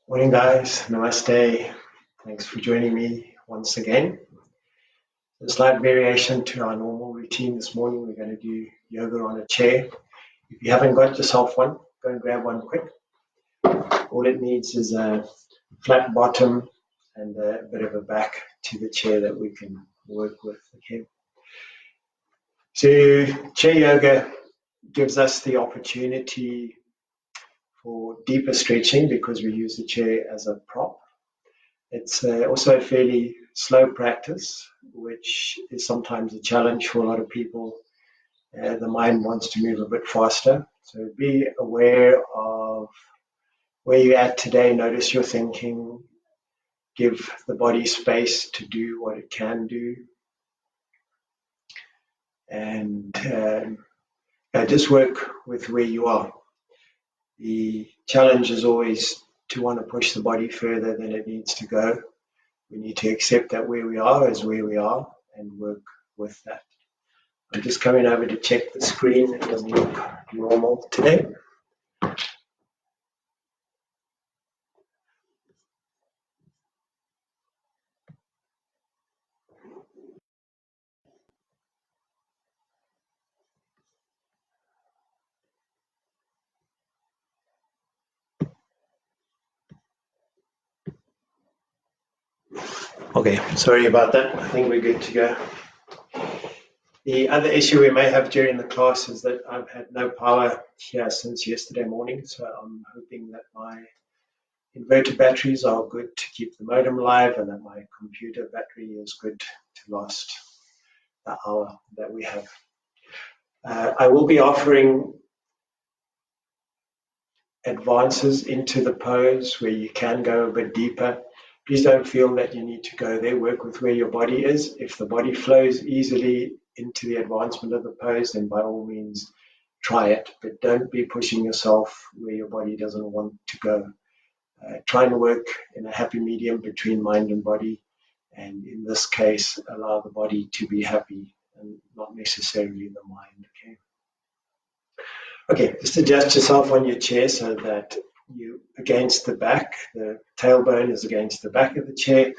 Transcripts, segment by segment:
Morning, guys. Namaste. Thanks for joining me once again. A slight variation to our normal routine this morning. We're going to do yoga on a chair. If you haven't got yourself one, go and grab one quick. All it needs is a flat bottom and a bit of a back to the chair that we can work with. Okay. So chair yoga gives us the opportunity for deeper stretching because we use the chair as a prop. It's also a fairly slow practice, which is sometimes a challenge for a lot of people. The mind wants to move a bit faster. So be aware of where you're at today. Notice your thinking. Give the body space to do what it can do. And just work with where you are. The challenge is always to want to push the body further than it needs to go. We need to accept that where we are is where we are and work with that. I'm just coming over to check the screen. It doesn't look normal today. Okay, sorry about that. I think we're good to go. The other issue we may have during the class is that I've had no power here since yesterday morning, so I'm hoping that my inverter batteries are good to keep the modem alive and that my computer battery is good to last the hour that we have. I will be offering advances into the pose where you can go a bit deeper. Please don't feel that you need to go there. Work with where your body is. If the body flows easily into the advancement of the pose, then by all means try it, but don't be pushing yourself where your body doesn't want to go. Try and work in a happy medium between mind and body, and in this case, allow the body to be happy and not necessarily the mind. Okay, just adjust yourself on your chair so that you against the back, the tailbone is against the back of the chair,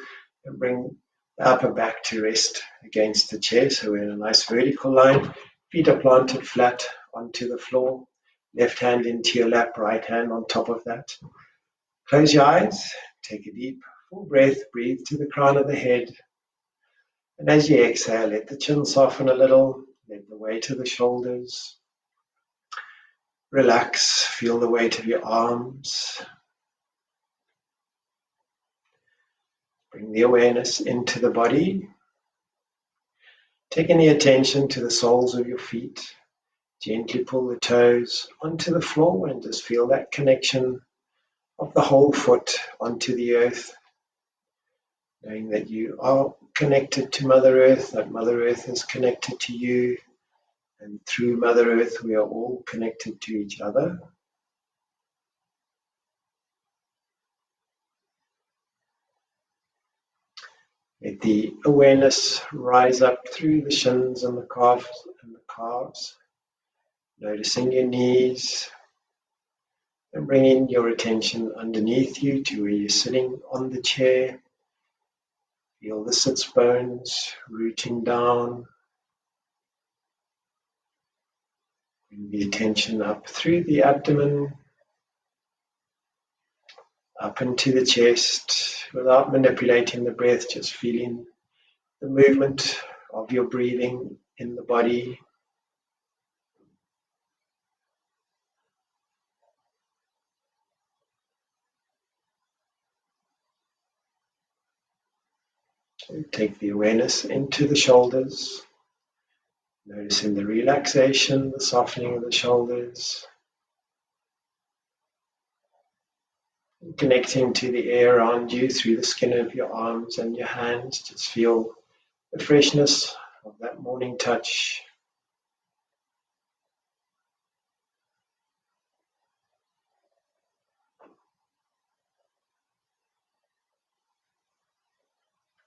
and bring the upper back to rest against the chair. So we're in a nice vertical line. Feet are planted flat onto the floor. Left hand into your lap, right hand on top of that. Close your eyes, take a deep, full breath, breathe to the crown of the head. And as you exhale, let the chin soften a little, let the weight of the shoulders. Relax, feel the weight of your arms. Bring the awareness into the body. Take any attention to the soles of your feet. Gently pull the toes onto the floor and just feel that connection of the whole foot onto the earth. Knowing that you are connected to Mother Earth, that Mother Earth is connected to you, and through Mother Earth we are all connected to each other. Let the awareness rise up through the shins and the calves, noticing your knees, and bringing your attention underneath you to where you're sitting on the chair. Feel the sits bones rooting down. Bring the attention up through the abdomen, up into the chest, without manipulating the breath, just feeling the movement of your breathing in the body. So take the awareness into the shoulders, noticing the relaxation, the softening of the shoulders. Connecting to the air around you through the skin of your arms and your hands. Just feel the freshness of that morning touch.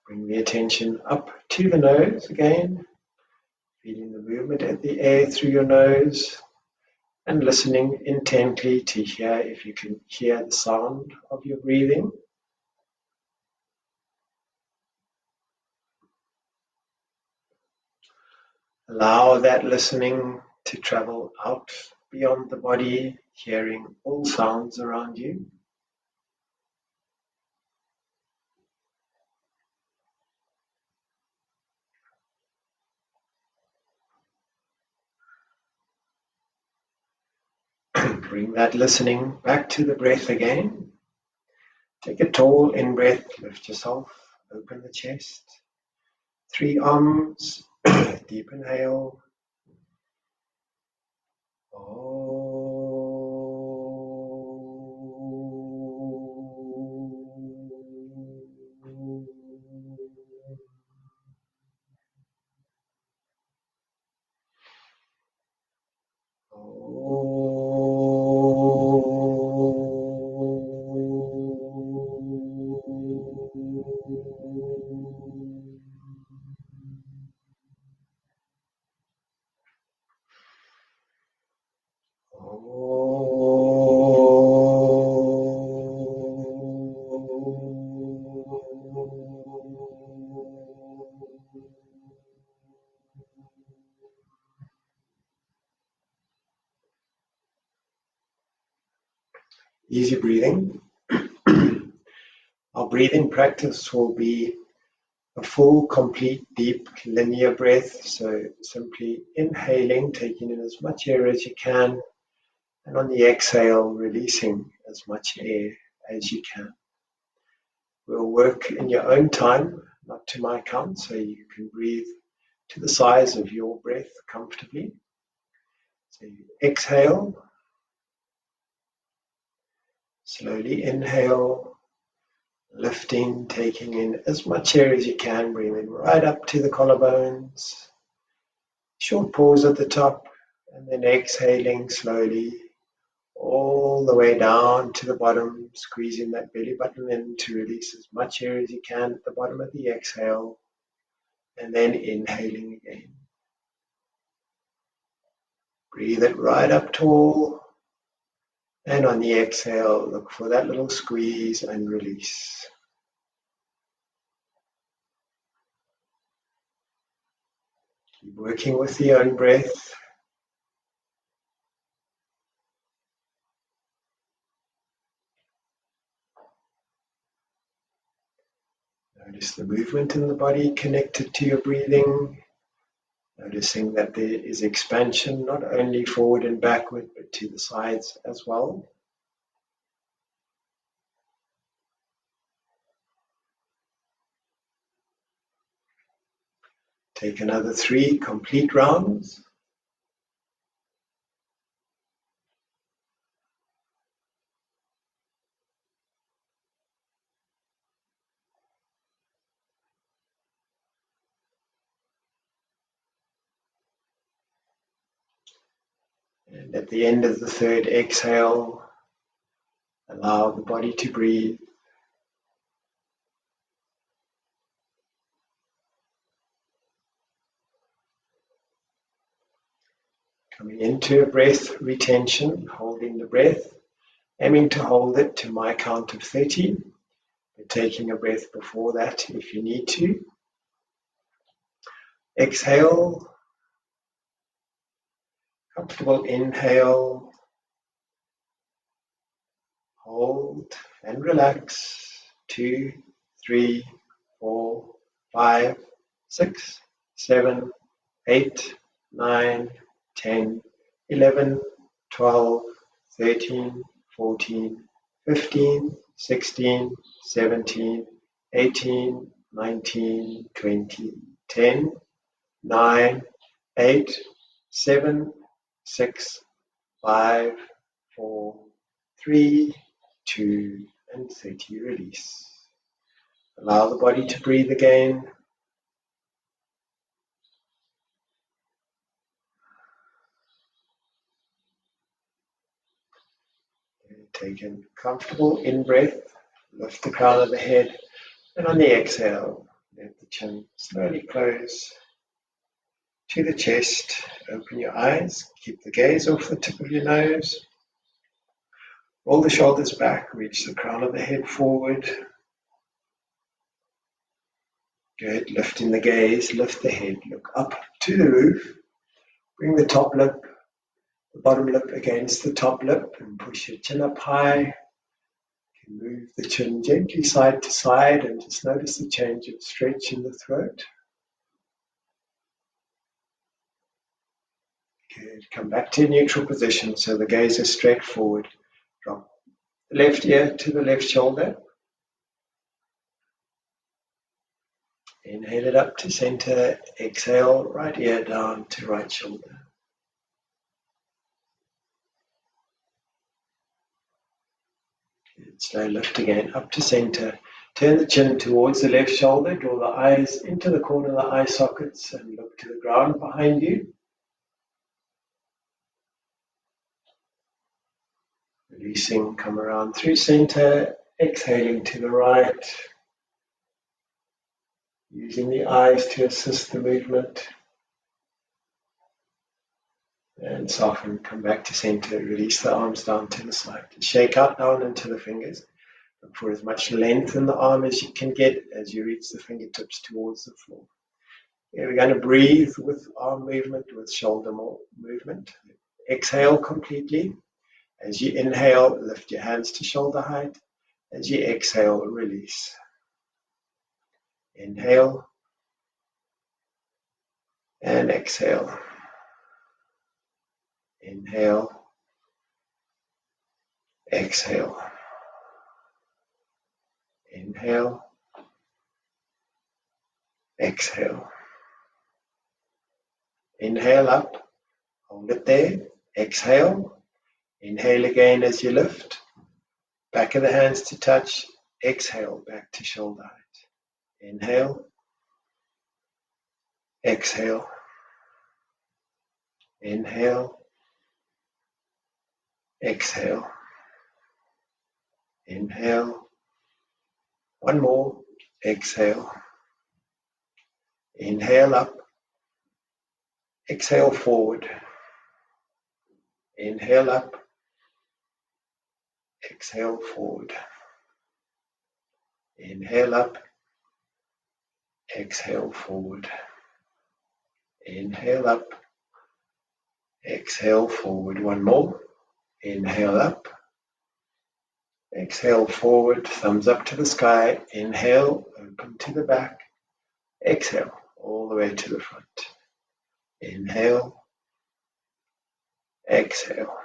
Bring the attention up to the nose again, feeling the movement of the air through your nose, and listening intently to hear if you can hear the sound of your breathing. Allow that listening to travel out beyond the body, hearing all sounds around you. Bring that listening back to the breath again. Take a tall in-breath, lift yourself, open the chest. 3 arms, deep inhale. Easy breathing. Our breathing practice will be a full, complete, deep, linear breath. So simply inhaling, taking in as much air as you can, and on the exhale, releasing as much air as you can. We'll work in your own time, not to my count, so you can breathe to the size of your breath comfortably. So you exhale, slowly inhale, lifting, taking in as much air as you can, breathing right up to the collarbones. Short pause at the top, and then exhaling slowly all the way down to the bottom, squeezing that belly button in to release as much air as you can at the bottom of the exhale, and then inhaling again. Breathe it right up tall, and on the exhale, look for that little squeeze and release. Keep working with your own breath. Notice the movement in the body connected to your breathing. Noticing that there is expansion not only forward and backward, but to the sides as well. Take another 3 complete rounds. And at the end of the 3rd exhale, allow the body to breathe. Coming into a breath retention, holding the breath, aiming to hold it to my count of 30, but taking a breath before that if you need to. Exhale, comfortable inhale, hold and relax. 2, 3, 4, 5, 6, 7, 8, 9, 10, 11, 12, 13, 14, 15, 16, 17, 18, 19, 20, 10, 9, 8, 7, 6, 5, 4, 3, 2, and 30. Release. Allow the body to breathe again. Take a comfortable in-breath, lift the crown of the head, and on the exhale, let the chin slowly close to the chest. Open your eyes, keep the gaze off the tip of your nose. Roll the shoulders back, reach the crown of the head forward. Good, lifting the gaze, lift the head, look up to the roof. Bring the top lip, the bottom lip against the top lip and push your chin up high. You can move the chin gently side to side and just notice the change of stretch in the throat. Good, come back to neutral position so the gaze is straight forward. Drop the left ear to the left shoulder. Inhale it up to center, exhale, right ear down to right shoulder. Good, slow lift again, up to center. Turn the chin towards the left shoulder, draw the eyes into the corner of the eye sockets and look to the ground behind you. Releasing, come around through center, exhaling to the right. Using the eyes to assist the movement. And soften, come back to center, release the arms down to the side. Shake out down into the fingers. Look for as much length in the arm as you can get as you reach the fingertips towards the floor. Yeah, we're going to breathe with arm movement, with shoulder movement. Exhale completely. As you inhale, lift your hands to shoulder height. As you exhale, release. Inhale and exhale. Inhale, exhale. Inhale, exhale. Inhale up, hold it there. Exhale. Inhale again as you lift. Back of the hands to touch. Exhale, back to shoulder height. Inhale, exhale. Inhale, exhale. Inhale. One more. Exhale. Inhale up. Exhale forward. Inhale up. Exhale forward. Inhale up. Exhale forward. Inhale up. Exhale forward. One more. Inhale up. Exhale forward. Thumbs up to the sky. Inhale. Open to the back. Exhale. All the way to the front. Inhale. Exhale.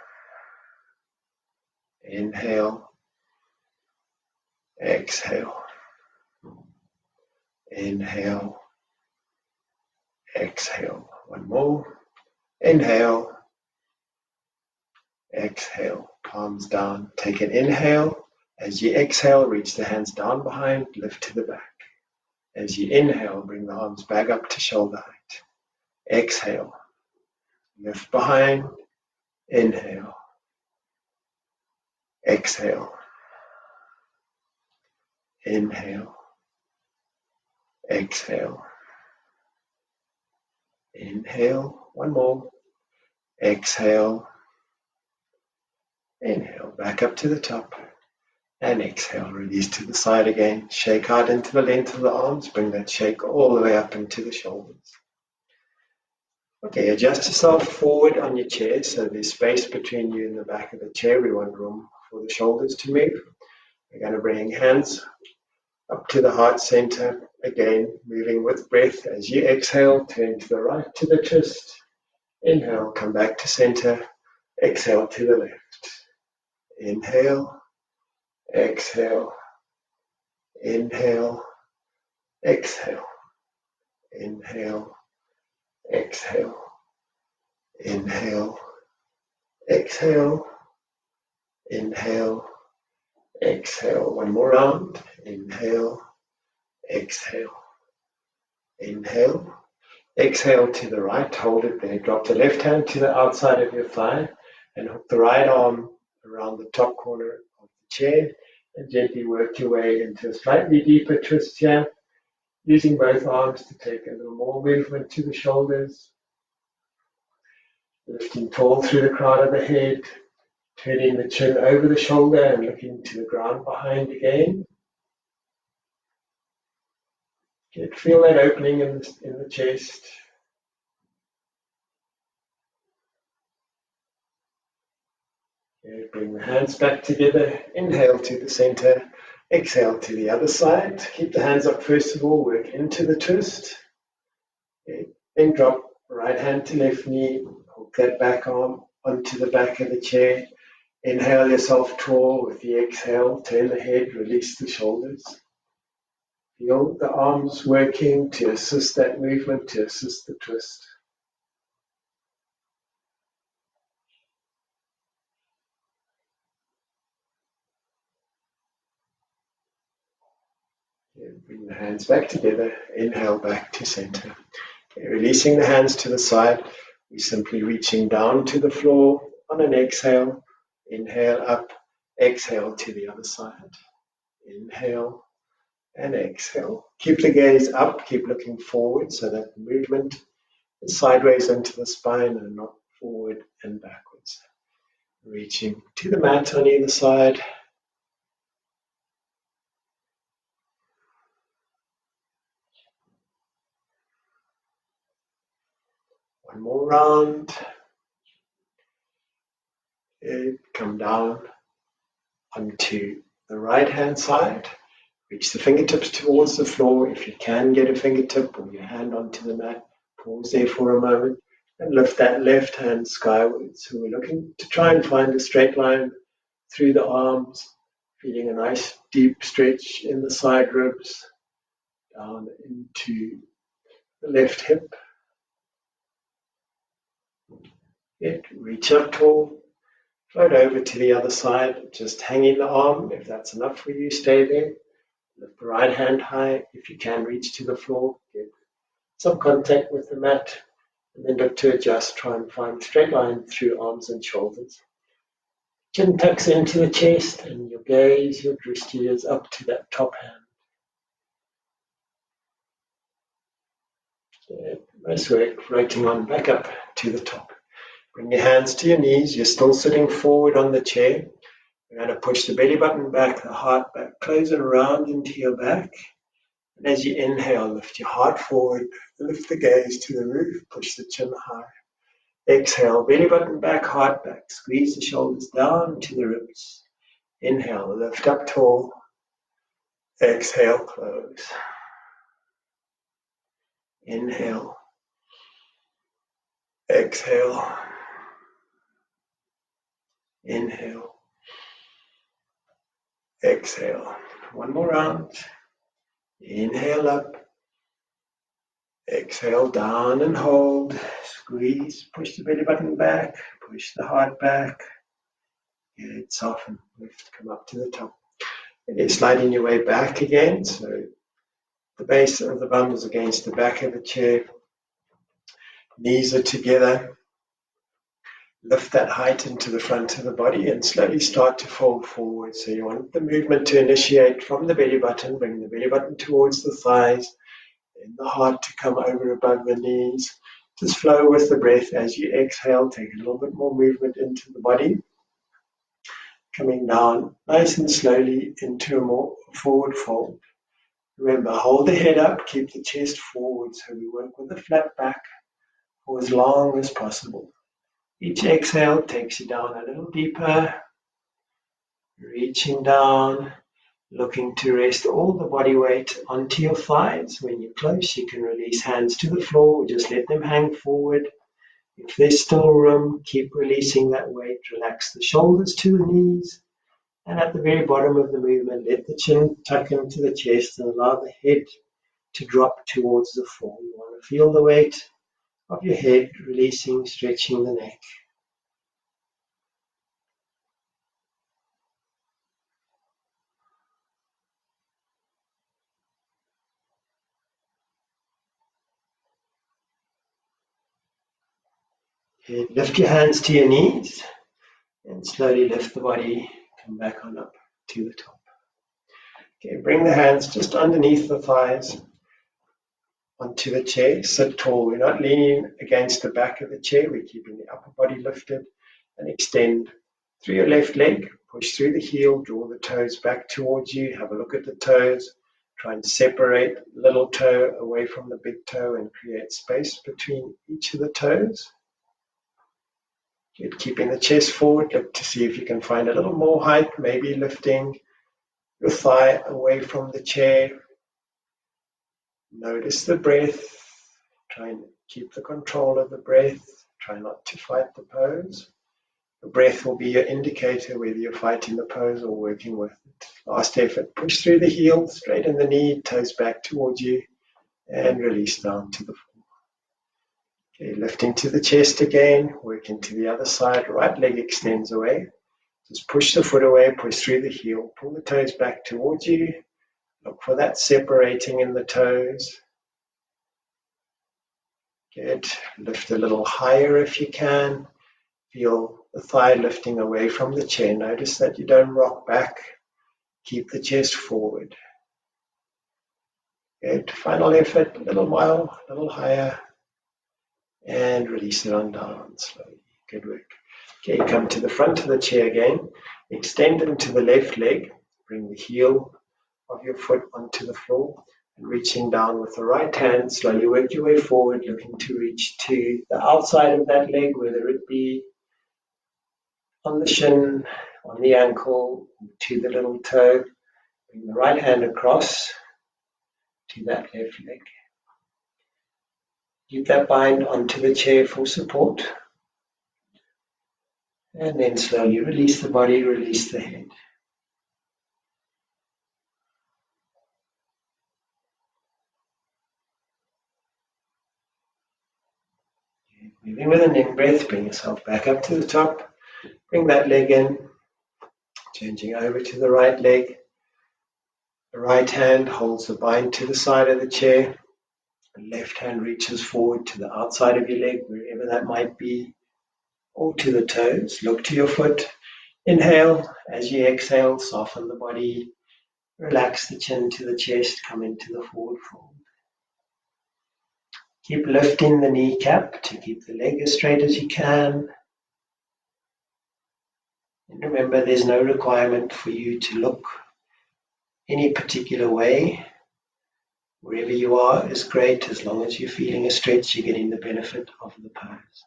Inhale. Exhale. Inhale. Exhale. One more. Inhale. Exhale. Palms down. Take an inhale. As you exhale, reach the hands down behind, lift to the back. As you inhale, bring the arms back up to shoulder height. Exhale. Lift behind. Inhale. Exhale. Inhale. Exhale. Inhale. One more. Exhale. Inhale. Back up to the top. And exhale. Release to the side again. Shake out into the length of the arms. Bring that shake all the way up into the shoulders. Okay, adjust yourself forward on your chair so there's space between you and the back of the chair. We want room for the shoulders to move. We're going to bring hands up to the heart center. Again, moving with breath. As you exhale, turn to the right to the twist. Inhale, come back to center. Exhale to the left. Inhale, exhale, inhale, exhale, inhale, exhale, inhale, exhale, inhale, exhale. One more round. Inhale, exhale, inhale, exhale to the right. Hold it there. Drop the left hand to the outside of your thigh and hook the right arm around the top corner of the chair and gently work your way into a slightly deeper twist here, using both arms to take a little more movement to the shoulders. Lifting tall through the crown of the head, turning the chin over the shoulder and looking to the ground behind again. Feel that opening in the chest. Bring the hands back together. Inhale to the center. Exhale to the other side. Keep the hands up first of all. Work into the twist. Then drop right hand to left knee. Hook that back arm onto the back of the chair. Inhale yourself tall with the exhale. Turn the head. Release the shoulders. Feel the arms working to assist that movement, to assist the twist. Bring the hands back together. Inhale back to center. Releasing the hands to the side. We're simply reaching down to the floor on an exhale. Inhale up. Exhale to the other side. Inhale and exhale. Keep the gaze up. Keep looking forward so that the movement is sideways into the spine and not forward and backwards. Reaching to the mat on either side. One more round. Come down onto the right hand side. Reach the fingertips towards the floor. If you can get a fingertip or your hand onto the mat, pause there for a moment and lift that left hand skyward. So we're looking to try and find a straight line through the arms, feeling a nice deep stretch in the side ribs, down into the left hip. Reach up tall, float over to the other side, just hanging the arm. If that's enough for you, stay there. Lift the right hand high. If you can reach to the floor, get some contact with the mat, and then look to adjust. Try and find a straight line through arms and shoulders. Chin tucks into the chest, and your gaze, your drishti is up to that top hand. Nice work, floating on back up to the top. Bring your hands to your knees. You're still sitting forward on the chair. You're going to push the belly button back, the heart back, close it around into your back. And as you inhale, lift your heart forward, lift the gaze to the roof, push the chin high. Exhale, belly button back, heart back, squeeze the shoulders down to the ribs. Inhale, lift up tall. Exhale, close. Inhale. Exhale. Inhale. Exhale. One more round. Inhale up. Exhale down and hold. Squeeze. Push the belly button back. Push the heart back. Good. Soften. Lift. Come up to the top. And you're sliding your way back again. So the base of the bum is against the back of the chair. Knees are together. Lift that height into the front of the body and slowly start to fold forward. So you want the movement to initiate from the belly button. Bring the belly button towards the thighs. And the heart to come over above the knees. Just flow with the breath as you exhale. Take a little bit more movement into the body. Coming down nice and slowly into a more forward fold. Remember, hold the head up, keep the chest forward. So we work with a flat back for as long as possible. Each exhale takes you down a little deeper. Reaching down. Looking to rest all the body weight onto your thighs. When you're close, you can release hands to the floor. Just let them hang forward. If there's still room, keep releasing that weight. Relax the shoulders to the knees. And at the very bottom of the movement, let the chin tuck into the chest and allow the head to drop towards the floor. You want to feel the weight of your head releasing, stretching the neck. Lift your hands to your knees and slowly lift the body, come back on up to the top. Okay, bring the hands just underneath the thighs. onto the chair. Sit tall. We're not leaning against the back of the chair. We're keeping the upper body lifted, and extend through your left leg. Push through the heel. Draw the toes back towards you. Have a look at the toes. Try and separate little toe away from the big toe and create space between each of the toes. Keeping the chest forward. Look to see if you can find a little more height, maybe lifting your thigh away from the chair. Notice the breath. Try and keep the control of the breath. Try not to fight the pose. The breath will be your indicator whether you're fighting the pose or working with it. Last effort. Push through the heel, straighten the knee, toes back towards you, and release down to the floor. Okay, lifting to the chest again, working to the other side. Right leg extends away. Just push the foot away, push through the heel, pull the toes back towards you. Look for that separating in the toes. Good. Lift a little higher if you can. Feel the thigh lifting away from the chair. Notice that you don't rock back. Keep the chest forward. Good. Final effort, a little while, a little higher. And release it on down slowly. Good work. Okay, come to the front of the chair again. Extend into the left leg. Bring the heel of your foot onto the floor. And reaching down with the right hand, slowly work your way forward, looking to reach to the outside of that leg, whether it be on the shin, on the ankle, to the little toe. Bring the right hand across to that left leg. Keep that bind onto the chair for support. And then slowly release the body, release the head. Moving with an in-breath, bring yourself back up to the top. Bring that leg in, changing over to the right leg. The right hand holds the bind to the side of the chair. The left hand reaches forward to the outside of your leg, wherever that might be, or to the toes. Look to your foot. Inhale. As you exhale, soften the body. Relax the chin to the chest. Come into the forward fold. Keep lifting the kneecap to keep the leg as straight as you can. And remember, there's no requirement for you to look any particular way. Wherever you are is great. As long as you're feeling a stretch, you're getting the benefit of the pose.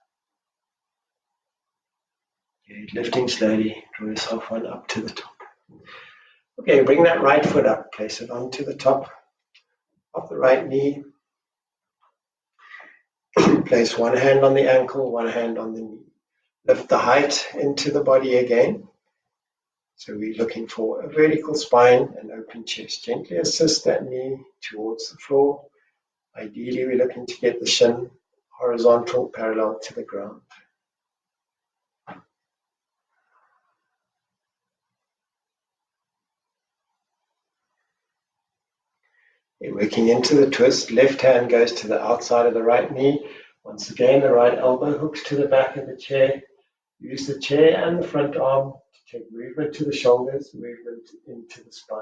Okay, lifting slowly, draw yourself on up to the top. Okay, bring that right foot up, place it onto the top of the right knee. Place one hand on the ankle, one hand on the knee. Lift the height into the body again. So we're looking for a vertical spine and open chest. Gently assist that knee towards the floor. Ideally, we're looking to get the shin horizontal, parallel to the ground. You're working into the twist. Left hand goes to the outside of the right knee. Once again, the right elbow hooks to the back of the chair. Use the chair and the front arm to take movement to the shoulders, movement into the spine.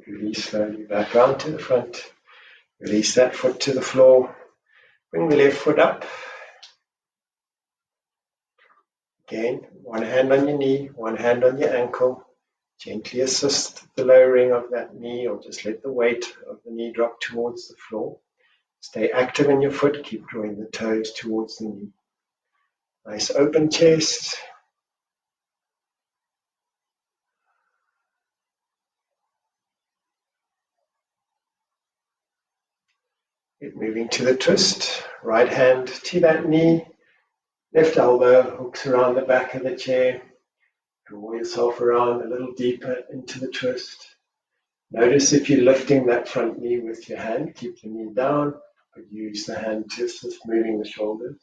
Release slowly back round to the front. Release that foot to the floor. Bring the left foot up. Again, one hand on your knee, one hand on your ankle. Gently assist the lowering of that knee, or just let the weight of the knee drop towards the floor. Stay active in your foot. Keep drawing the toes towards the knee. Nice open chest. Get moving to the twist. Right hand to that knee. Left elbow hooks around the back of the chair. Draw yourself around a little deeper into the twist. Notice if you're lifting that front knee with your hand, keep the knee down, but use the hand to assist moving the shoulders.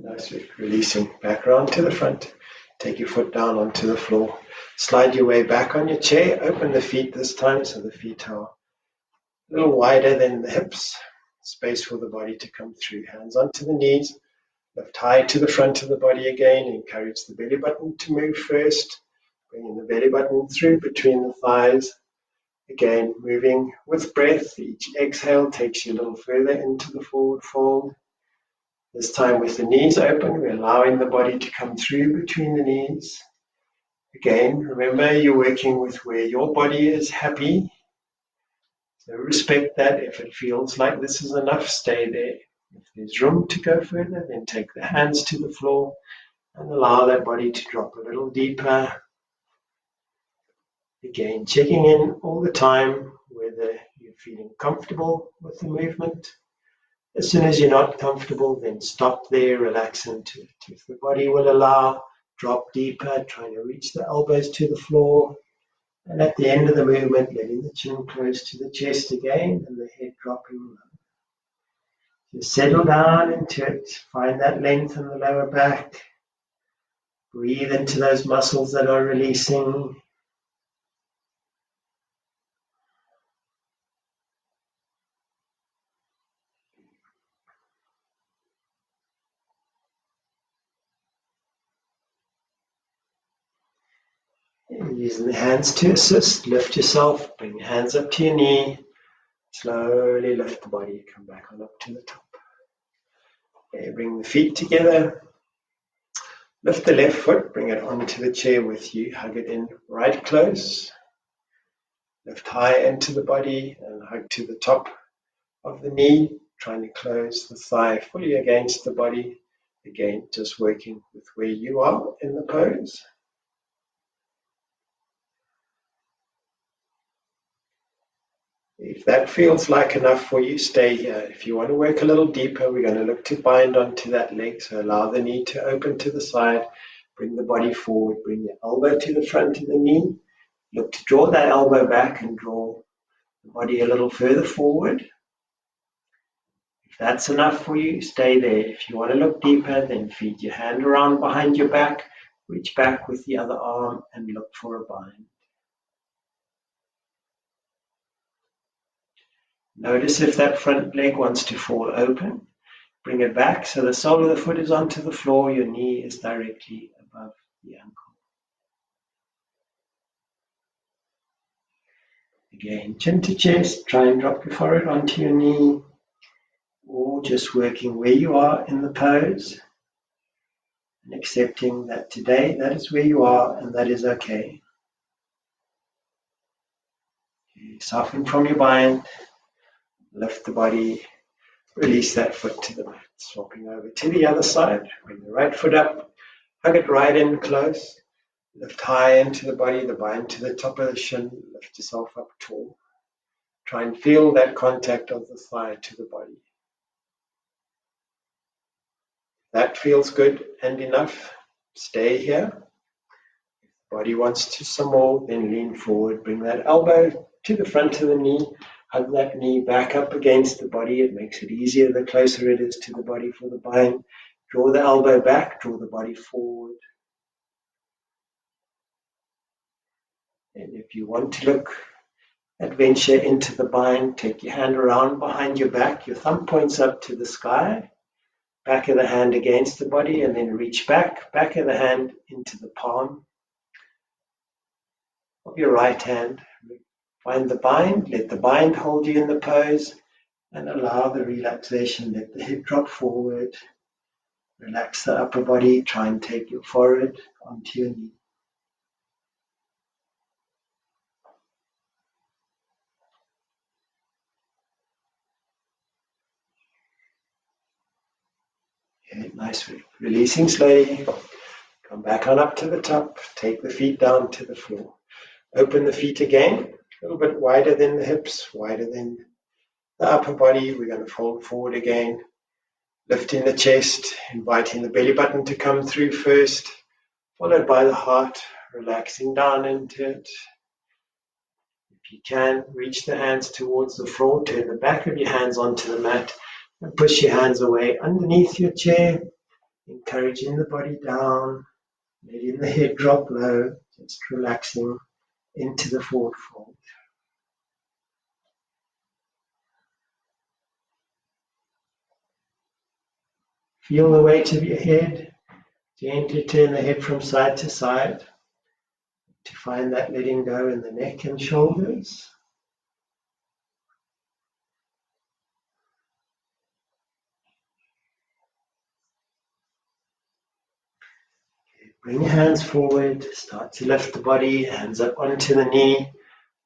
Nice, releasing back around to the front. Take your foot down onto the floor. Slide your way back on your chair. Open the feet this time so the feet are a little wider than the hips. Space for the body to come through. Hands onto the knees. Lift high to the front of the body again. Encourage the belly button to move first. Bringing the belly button through between the thighs. Again, moving with breath. Each exhale takes you a little further into the forward fold. This time with the knees open, we're allowing the body to come through between the knees. Again, remember you're working with where your body is happy. So respect that. If it feels like this is enough, stay there. If there's room to go further, then take the hands to the floor and allow that body to drop a little deeper. Again, checking in all the time whether you're feeling comfortable with the movement. As soon as you're not comfortable, then stop there, relax into it. If the body will allow, drop deeper, trying to reach the elbows to the floor. And at the end of the movement, letting the chin close to the chest again and the head dropping low. Just settle down into it. Find that length in the lower back. Breathe into those muscles that are releasing. Using the hands to assist, lift yourself, bring your hands up to your knee, slowly lift the body, come back on up to the top. Okay, bring the feet together, lift the left foot, bring it onto the chair with you, hug it in right close, lift high into the body and hug to the top of the knee, trying to close the thigh fully against the body. Again, just working with where you are in the pose. If that feels like enough for you, stay here. If you want to work a little deeper, we're going to look to bind onto that leg. So allow the knee to open to the side. Bring the body forward. Bring your elbow to the front of the knee. Look to draw that elbow back and draw the body a little further forward. If that's enough for you, stay there. If you want to look deeper, then feed your hand around behind your back. Reach back with the other arm and look for a bind. Notice if that front leg wants to fall open. Bring it back so the sole of the foot is onto the floor, your knee is directly above the ankle. Again, chin to chest, try and drop your forehead onto your knee, or just working where you are in the pose and accepting that today that is where you are and that is okay. Soften from your bind, lift the body, release that foot to the mat. Swapping over to the other side, bring the right foot up, hug it right in close, lift high into the body, the bind to the top of the shin, lift yourself up tall. Try and feel that contact of the thigh to the body. That feels good and enough. Stay here. If the body wants to some more, then lean forward, bring that elbow to the front of the knee, hug that knee back up against the body. It makes it easier the closer it is to the body for the bind. Draw the elbow back, draw the body forward. And if you want to look, adventure into the bind, take your hand around behind your back, your thumb points up to the sky, back of the hand against the body, and then reach back of the hand into the palm of your right hand. Find the bind, let the bind hold you in the pose, and allow the relaxation. Let the head drop forward, relax the upper body, try and take your forehead onto your knee. Okay, nice. Releasing slowly. Come back on up to the top. Take the feet down to the floor. Open the feet again, a little bit wider than the hips, wider than the upper body. We're going to fold forward again. Lifting the chest, inviting the belly button to come through first, followed by the heart, relaxing down into it. If you can, reach the hands towards the floor, turn the back of your hands onto the mat, and push your hands away underneath your chair, encouraging the body down. letting the head drop low, just relaxing into the forward fold. Feel the weight of your head. Gently turn the head from side to side to find that letting go in the neck and shoulders. Bring your hands forward, start to lift the body, hands up onto the knee,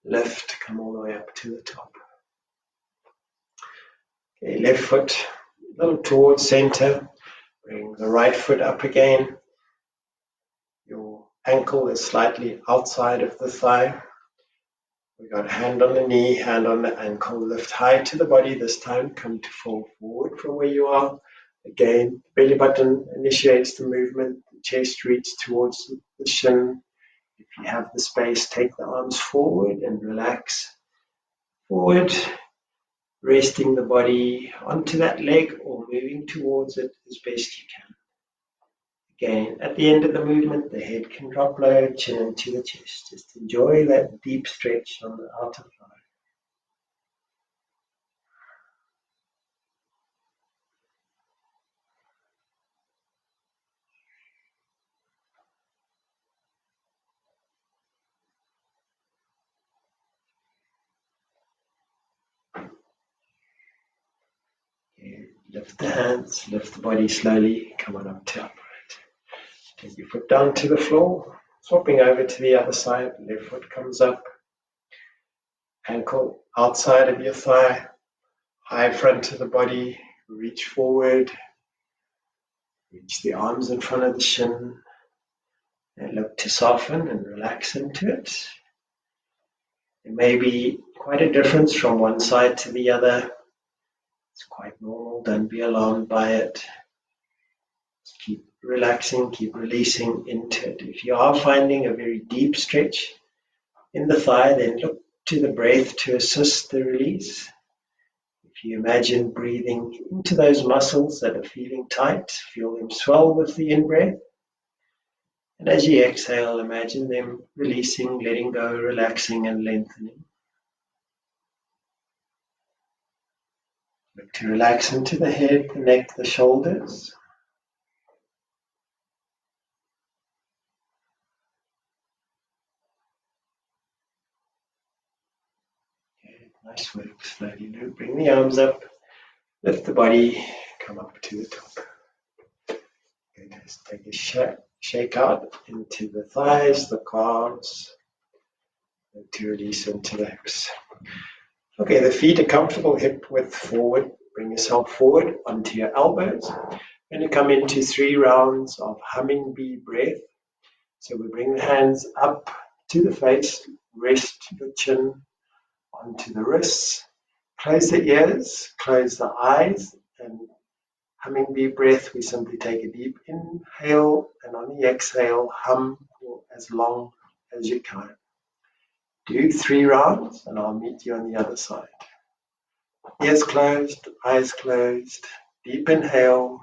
lift, come all the way up to the top. Okay, left foot a little towards center, bring the right foot up again. Your ankle is slightly outside of the thigh. We got hand on the knee, hand on the ankle, lift high to the body this time, come to fall forward from where you are. Again, belly button initiates the movement, the chest reaches towards the shin. If you have the space, take the arms forward and relax forward, resting the body onto that leg or moving towards it as best you can. Again, at the end of the movement, the head can drop low, chin into the chest. Just enjoy that deep stretch on the outer thigh. Lift the hands, lift the body slowly, come on up to upright. Take your foot down to the floor, swapping over to the other side, left foot comes up, ankle outside of your thigh, high front of the body, reach forward, reach the arms in front of the shin, and look to soften and relax into it. There may be quite a difference from one side to the other. It's quite normal, don't be alarmed by it. Just keep relaxing, keep releasing into it. If you are finding a very deep stretch in the thigh, then look to the breath to assist the release. If you imagine breathing into those muscles that are feeling tight, feel them swell with the in-breath. And as you exhale, imagine them releasing, letting go, relaxing and lengthening. Look to relax into the head, the neck, the shoulders. Okay, nice work. Slowly bring the arms up, lift the body, come up to the top. Okay, just take a shake out into the thighs, the calves, and to release into the hips. Okay, the feet are comfortable hip width forward. Bring yourself forward onto your elbows. We're going to come into 3 rounds of humming bee breath. So we bring the hands up to the face, rest the chin onto the wrists, close the ears, close the eyes, and humming bee breath, we simply take a deep inhale and on the exhale, hum for as long as you can. Do 3 rounds and I'll meet you on the other side. Ears closed, eyes closed, deep inhale.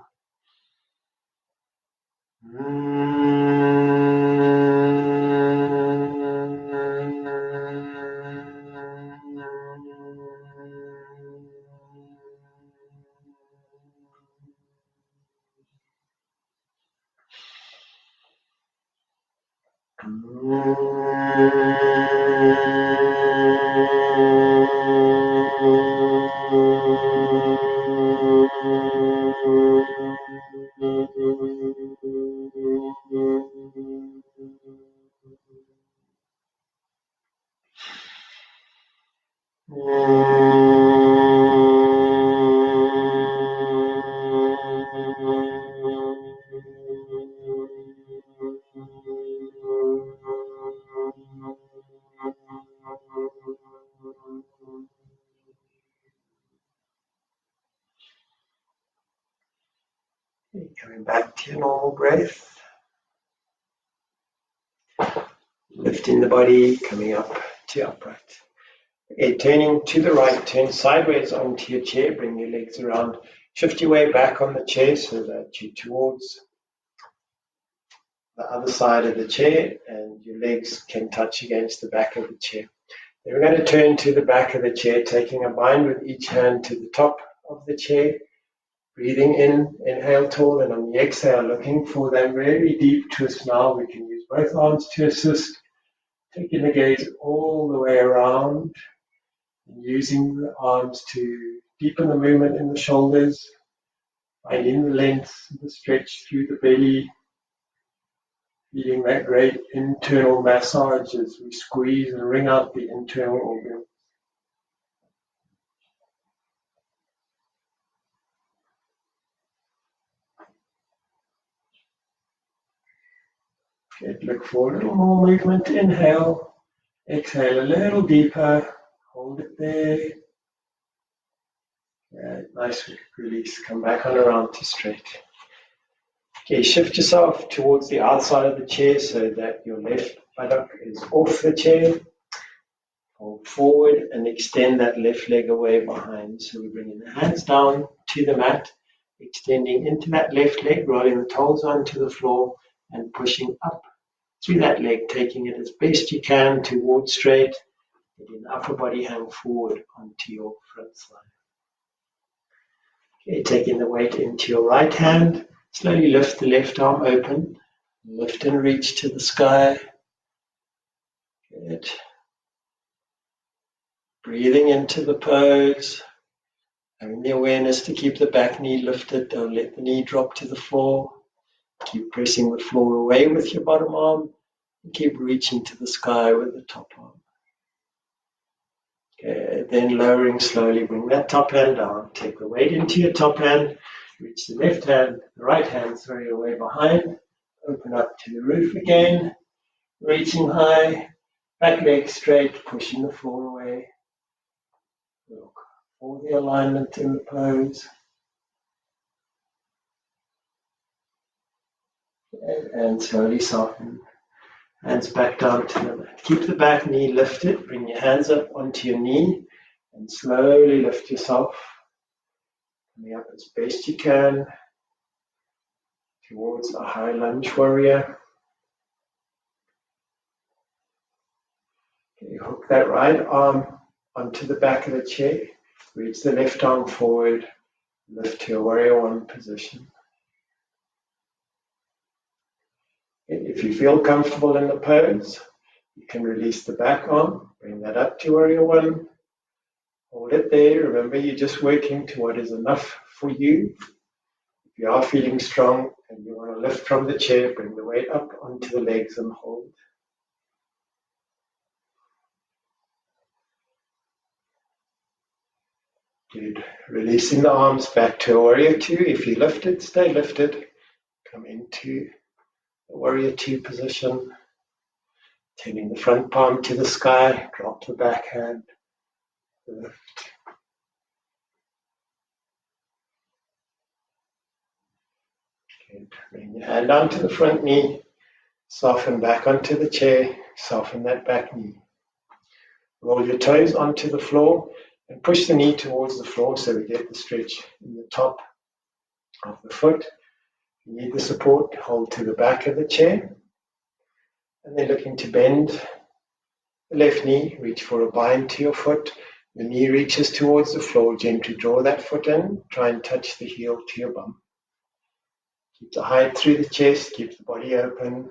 Coming back to your normal breath. Lifting the body, coming up to upright. Okay, turning to the right, turn sideways onto your chair, bring your legs around, shift your way back on the chair so that you're towards the other side of the chair, and your legs can touch against the back of the chair. Then we're going to turn to the back of the chair, taking a bind with each hand to the top of the chair. Breathing in, inhale tall, and on the exhale, looking for that very deep twist now. We can use both arms to assist, taking the gaze all the way around, and using the arms to deepen the movement in the shoulders, finding the length, the stretch through the belly, feeling that great internal massage as we squeeze and wring out the internal organs. Good. Look for a little more movement. Inhale, exhale a little deeper. Hold it there. Yeah, nice release. Come back on around to straight. Okay, shift yourself towards the outside of the chair so that your left buttock is off the chair. Hold forward and extend that left leg away behind. So we're bringing the hands down to the mat, extending into that left leg, rolling the toes onto the floor and pushing up through that leg, taking it as best you can towards straight, letting the upper body hang forward onto your front side. Okay, taking the weight into your right hand, slowly lift the left arm open, lift and reach to the sky. Good. Breathing into the pose, having the awareness to keep the back knee lifted, don't let the knee drop to the floor. Keep pressing the floor away with your bottom arm, and keep reaching to the sky with the top arm. Okay, then lowering slowly, bring that top hand down, take the weight into your top hand, reach the left hand, the right hand, away behind, open up to the roof again, reaching high, back leg straight, pushing the floor away. Look for the alignment in the pose. And slowly soften. Hands back down to the mat. Keep the back knee lifted. Bring your hands up onto your knee and slowly lift yourself. Coming up as best you can towards a high lunge warrior. Okay, hook that right arm onto the back of the chair. Reach the left arm forward. Lift to a warrior one position. If you feel comfortable in the pose, you can release the back arm, bring that up to warrior one, hold it there. Remember, you're just working to what is enough for you. If you are feeling strong and you want to lift from the chair, bring the weight up onto the legs and hold. Good. Releasing the arms back to a warrior two. If you lifted, stay lifted. Come into the warrior two position. Turning the front palm to the sky, drop the back hand, lift. Good. Bring your hand onto the front knee, soften back onto the chair, soften that back knee. Roll your toes onto the floor and push the knee towards the floor so we get the stretch in the top of the foot. If you need the support, hold to the back of the chair. And then looking to bend the left knee, reach for a bind to your foot. The knee reaches towards the floor, gently draw that foot in, try and touch the heel to your bum. Keep the height through the chest, keep the body open.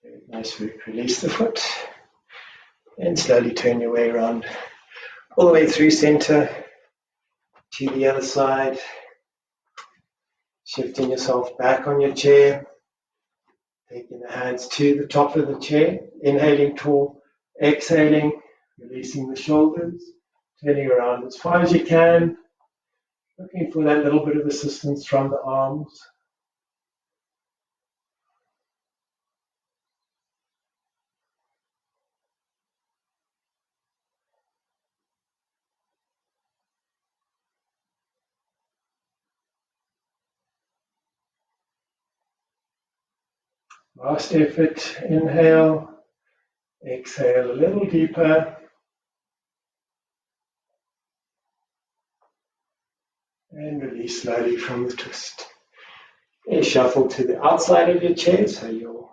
Very nice work. Release the foot and slowly turn your way around all the way through center to the other side. Shifting yourself back on your chair, taking the hands to the top of the chair, inhaling tall, exhaling, releasing the shoulders, turning around as far as you can, looking for that little bit of assistance from the arms. Last effort, inhale, exhale a little deeper. And release slowly from the twist. And shuffle to the outside of your chair so your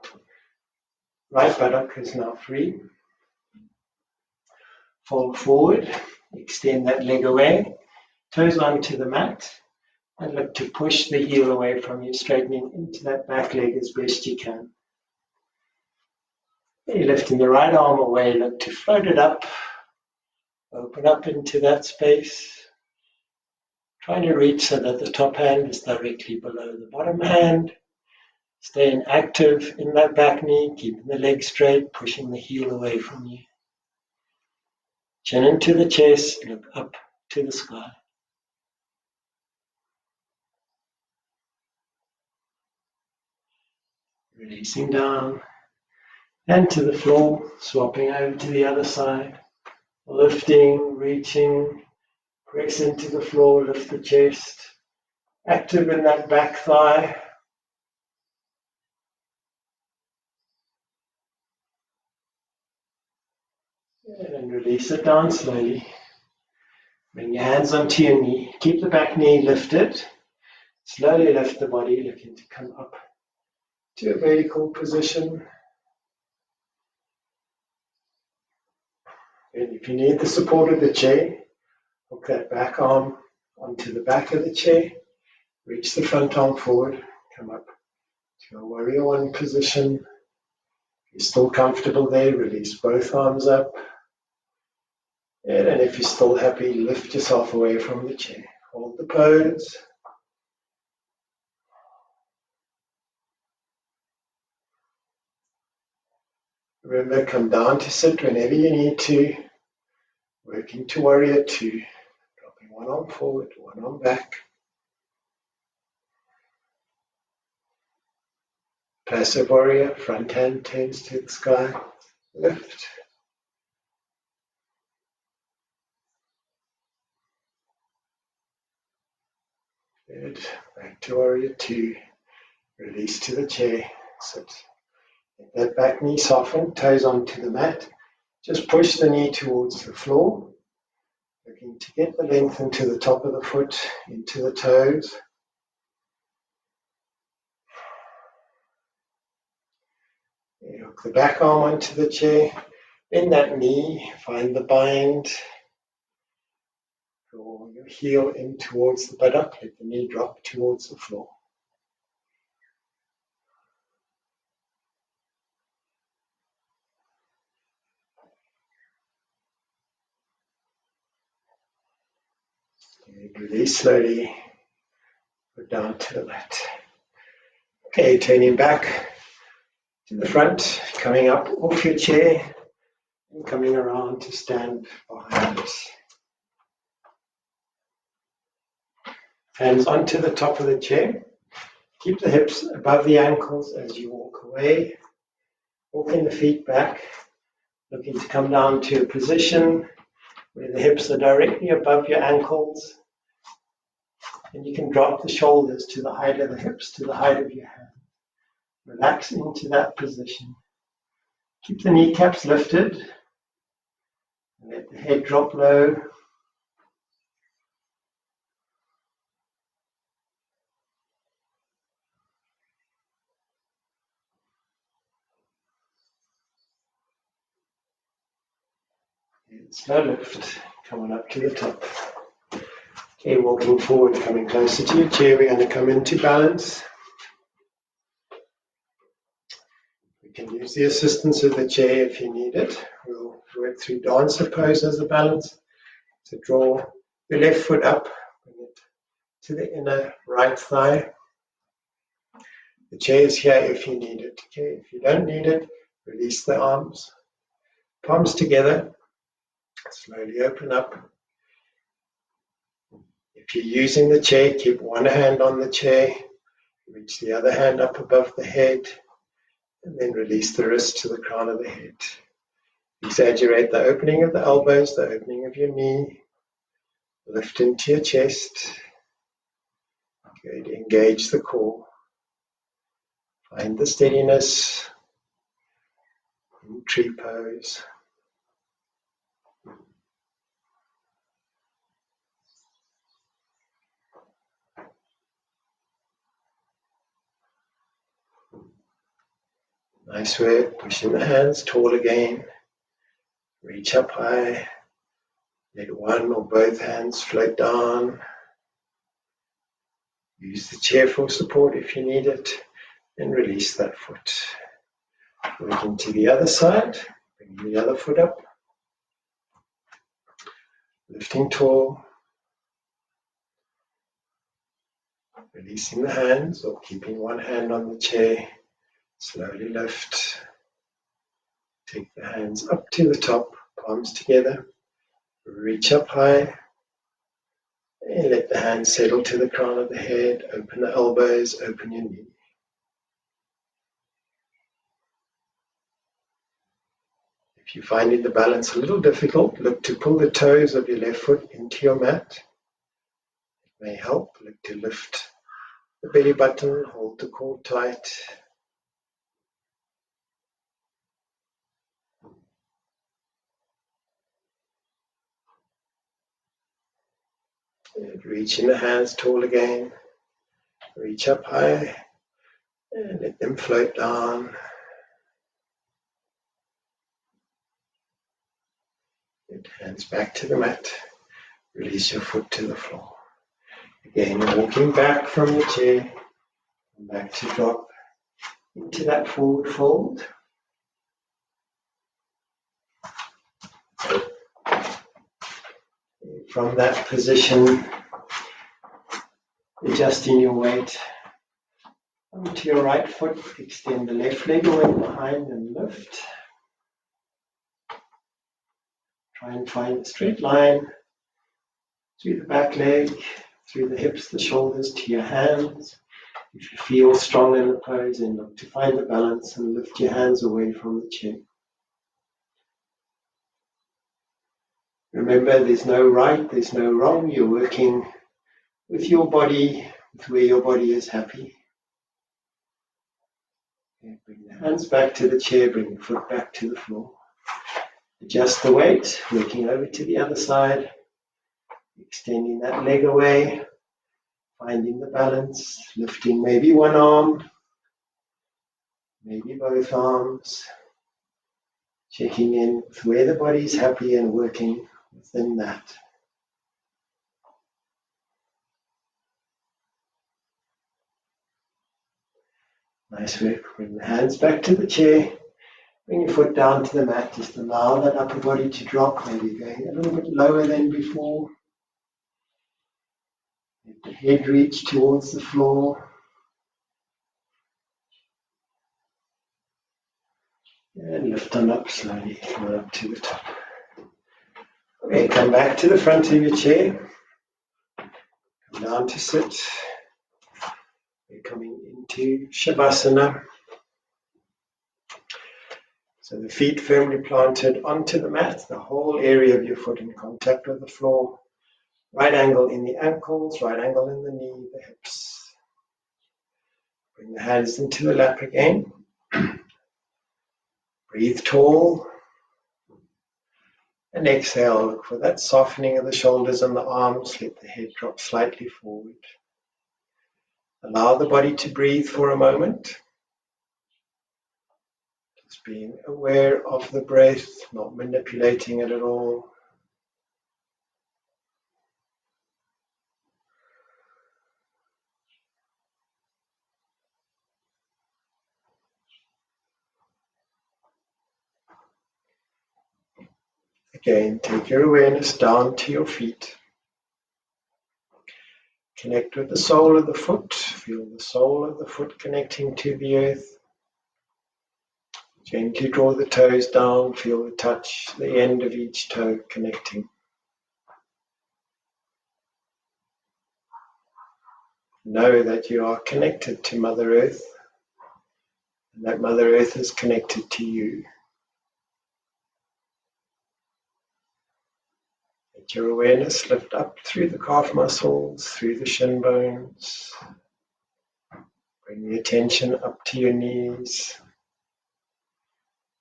right buttock is now free. Fold forward, extend that leg away, toes onto the mat, and look to push the heel away from you, straightening into that back leg as best you can. You're lifting the right arm away, look to float it up, open up into that space. Trying to reach so that the top hand is directly below the bottom hand. Staying active in that back knee, keeping the leg straight, pushing the heel away from you. Chin into the chest, look up to the sky. Releasing down and to the floor, swapping over to the other side. Lifting, reaching, press into the floor, lift the chest. Active in that back thigh. And release it down slowly. Bring your hands onto your knee. Keep the back knee lifted. Slowly lift the body, looking to come up to a vertical position. And if you need the support of the chair, hook that back arm onto the back of the chair. Reach the front arm forward. Come up to a warrior one position. If you're still comfortable there, release both arms up. And if you're still happy, lift yourself away from the chair. Hold the pose. Remember, come down to sit whenever you need to. Working to warrior two. Dropping one arm forward, one arm back. Passive warrior, front hand turns to the sky. Lift. Good. Back to warrior two. Release to the chair. Sit. Let that back knee soften, toes onto the mat. Just push the knee towards the floor. Looking to get the length into the top of the foot, into the toes. Hook the back arm onto the chair. Bend that knee, find the bind. Draw your heel in towards the buttock. Let the knee drop towards the floor. And release slowly. Put down to the mat. Okay, turning back to the front, coming up off your chair and coming around to stand behind us. Hands onto the top of the chair. Keep the hips above the ankles as you walk away. Walking the feet back, looking to come down to a position where the hips are directly above your ankles. And you can drop the shoulders to the height of the hips, to the height of your hand. Relax into that position. Keep the kneecaps lifted. And let the head drop low. And slow lift, coming up to the top. Okay, walking forward, coming closer to your chair. We're going to come into balance. We can use the assistance of the chair if you need it. We'll work through dancer pose as a balance. So draw the left foot up, bring it to the inner right thigh. The chair is here if you need it. Okay, if you don't need it, release the arms. Palms together. Slowly open up. If you're using the chair, keep one hand on the chair. Reach the other hand up above the head. And then release the wrist to the crown of the head. Exaggerate the opening of the elbows, the opening of your knee. Lift into your chest. Good. Engage the core. Find the steadiness in tree pose. Nice work. Pushing the hands tall again. Reach up high. Let one or both hands float down. Use the chair for support if you need it. And release that foot. Working to the other side. Bring the other foot up. Lifting tall. Releasing the hands or keeping one hand on the chair. Slowly lift. Take the hands up to the top, palms together. Reach up high. And let the hands settle to the crown of the head. Open the elbows, open your knee. If you're finding the balance a little difficult, look to pull the toes of your left foot into your mat. It may help. Look to lift the belly button, hold the core tight. And reaching the hands tall again. Reach up high and let them float down. Get hands back to the mat. Release your foot to the floor. Again, walking back from the chair, back to drop into that forward fold. From that position, adjusting your weight onto your right foot, extend the left leg away behind and lift. Try and find a straight line through the back leg, through the hips, the shoulders, to your hands. If you feel strong in the pose, then look to find the balance and lift your hands away from the chin. Remember, there's no right, there's no wrong. You're working with your body, with where your body is happy. Okay, bring the hands back to the chair, bring the foot back to the floor. Adjust the weight, working over to the other side, extending that leg away, finding the balance, lifting maybe one arm, maybe both arms, checking in with where the body's happy and working within that. Nice work. Bring the hands back to the chair. Bring your foot down to the mat. Just allow that upper body to drop, maybe going a little bit lower than before. Let the head reach towards the floor. And lift on up slowly, come up to the top. Okay, come back to the front of your chair. Come down to sit. We're coming into Shavasana. So the feet firmly planted onto the mat, the whole area of your foot in contact with the floor. Right angle in the ankles, right angle in the knee, the hips. Bring the hands into the lap again. Breathe tall. And exhale, look for that softening of the shoulders and the arms. Let the head drop slightly forward. Allow the body to breathe for a moment. Just being aware of the breath, not manipulating it at all. Again, take your awareness down to your feet. Connect with the sole of the foot. Feel the sole of the foot connecting to the earth. Gently draw the toes down. Feel the touch, the end of each toe connecting. Know that you are connected to Mother Earth, and that Mother Earth is connected to you. Let your awareness lift up through the calf muscles, through the shin bones. Bring the attention up to your knees.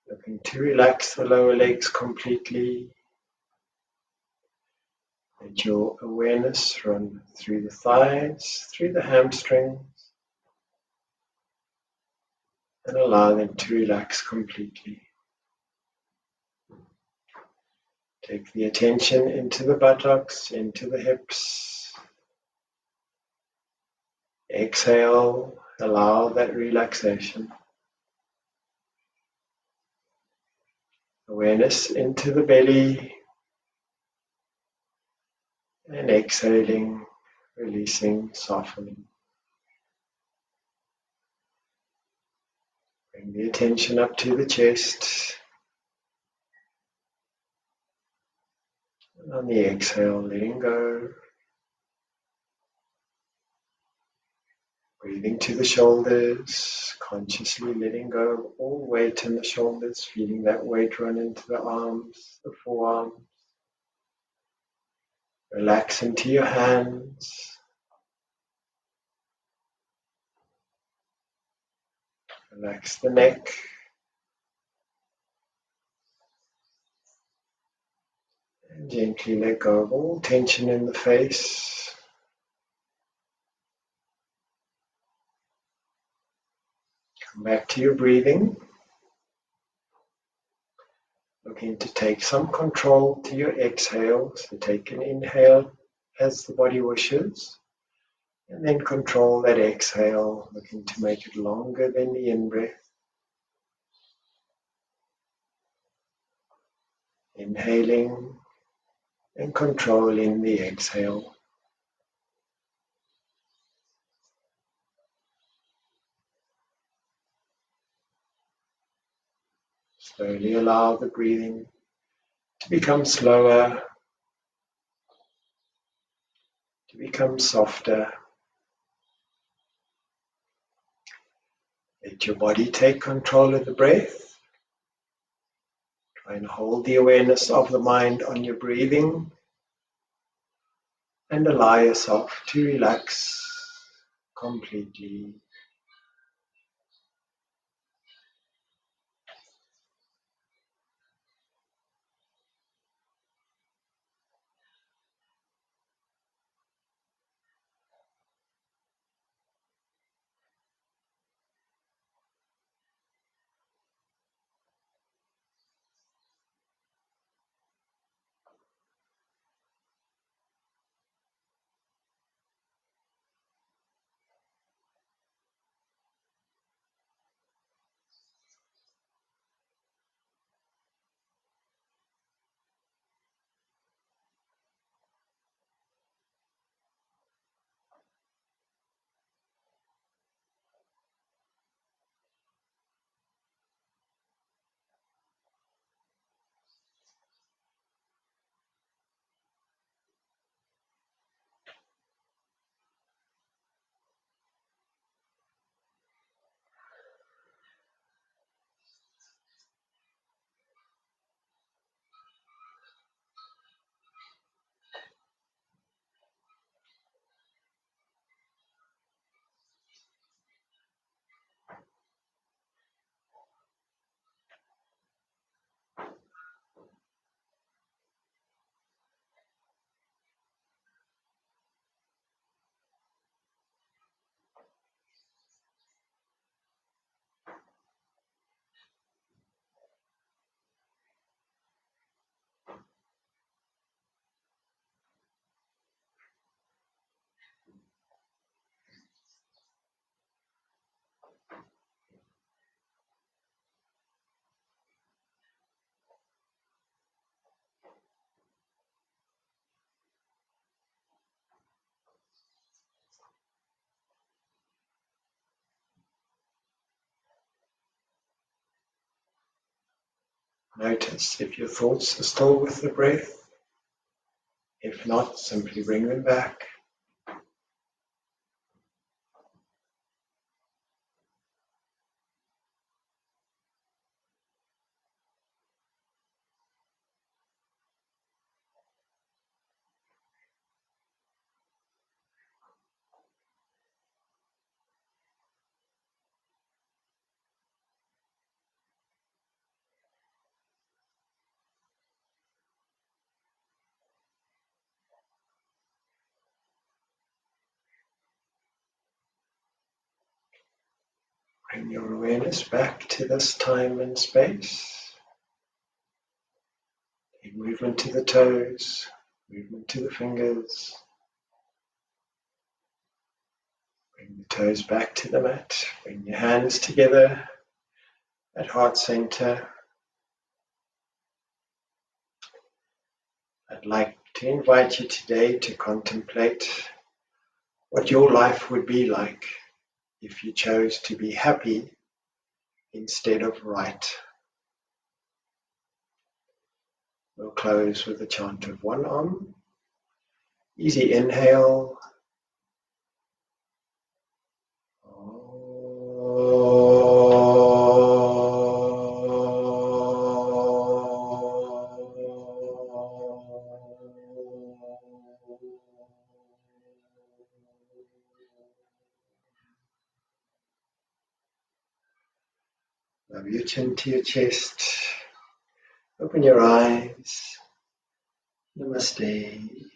Looking to relax the lower legs completely. Let your awareness run through the thighs, through the hamstrings. and allow them to relax completely. Take the attention into the buttocks, into the hips. Exhale, allow that relaxation. Awareness into the belly, and exhaling, releasing, softening. Bring the attention up to the chest. And on the exhale, letting go. Breathing to the shoulders, consciously letting go of all weight in the shoulders, feeling that weight run into the arms, the forearms. Relax into your hands. Relax the neck. And gently let go of all tension in the face. Come back to your breathing. Looking to take some control to your exhale. So take an inhale as the body wishes. And then control that exhale, looking to make it longer than the in-breath. Inhaling and controlling the exhale. Slowly allow the breathing to become slower, to become softer. Let your body take control of the breath. Try and hold the awareness of the mind on your breathing and allow yourself to relax completely. Notice if your thoughts are still with the breath. If not, simply bring them back. Bring your awareness back to this time and space. Take movement to the toes, movement to the fingers. Bring the toes back to the mat. Bring your hands together at heart center. I'd like to invite you today to contemplate what your life would be like if you chose to be happy instead of right. We'll close with a chant of one Om. Easy inhale. Love your chin to your chest. Open your eyes. Namaste.